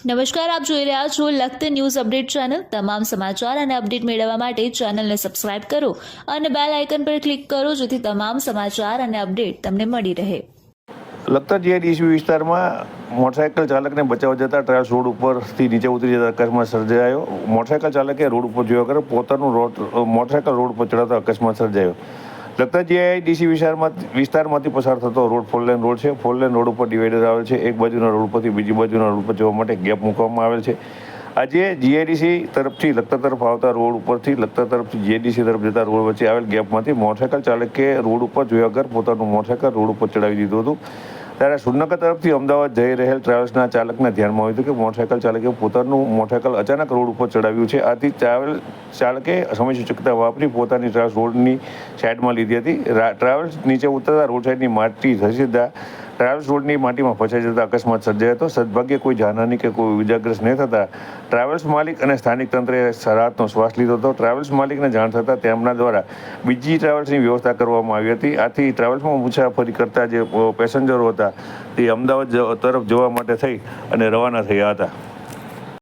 નમસ્કાર, આપ જોઈ રહ્યા છો લખત ન્યૂઝ અપડેટ ચેનલ। તમામ સમાચાર અને અપડેટ મેળવવા માટે ચેનલને સબસ્ક્રાઇબ કરો અને બેલ આઇકન પર ક્લિક કરો જેથી તમામ સમાચાર અને અપડેટ તમને મળી રહે। લખતર જીઆઈડીસી વિસ્તારમાં મોટરસાઇકલ ચાલકને બચાવવા જતા ટ્રાયલ્સ રોડ ઉપરથી નીચે ઉતરી જતા અકસ્માત સર્જાયો। મોટરસાઇકલ ચાલકે રોડ ઉપર જોયા કરે પોતાનું મોટરસાઇકલ રોડ પર ચડાવતા અકસ્માત સર્જાયો। લખતર જીઆઈડીસી વિસ્તારમાંથી પસાર થતો રોડ ફોરલેન રોડ છે। ફોરલેન રોડ ઉપર ડિવાઈડર આવેલ છે। એક બાજુના રોડ પરથી બીજી બાજુના રોડ પર જવા માટે ગેપ મૂકવામાં આવેલ છે। આજે જીઆઈડીસી તરફથી લખતર તરફ આવતા રોડ ઉપરથી લખતર તરફથી જીઆઈડીસી તરફ જતા રોડ વચ્ચે આવેલ ગેપમાંથી મોટરસાઇકલ ચાલકે રોડ ઉપર જોયા વગર પોતાનું મોટરસાઇકલ રોડ ઉપર ચડાવી દીધું હતું। ત્યારે સુરનગર તરફથી અમદાવાદ જઈ રહેલ ટ્રાવેલ્સના ચાલકને ધ્યાનમાં આવ્યું હતું કે મોટરસાઇકલ ચાલકે પોતાનું મોટરસાઇકલ અચાનક રોડ ઉપર ચડાવ્યું છે। આથી ટ્રાવેલ ચાલકે સમયસૂચકતા વાપરી પોતાની ટ્રાવેલ્સ રોડની સાઈડમાં લીધી હતી। ટ્રાવેલ્સ નીચે ઉતરતા રોડ સાઈડની માટી ધસી જતા ટ્રાવેલ્સ રોડની માટીમાં ફસાઈ જતા અકસ્માત સર્જાયો હતો। સદભાગ્યે કોઈ જાનહાની કે કોઈ ઇજાગ્રસ્ત નહીં થતા ટ્રાવેલ્સ માલિક અને સ્થાનિક તંત્રએ રાહતનો શ્વાસ લીધો હતો। ટ્રાવેલ્સ માલિકને જાણ થતાં તેમના દ્વારા બીજી ટ્રાવેલ્સની વ્યવસ્થા કરવામાં આવી હતી। આથી ટ્રાવેલ્સમાં મુસાફરી કરતા જે પેસેન્જરો હતા તે અમદાવાદ તરફ જવા માટે થઈ અને રવાના થયા હતા।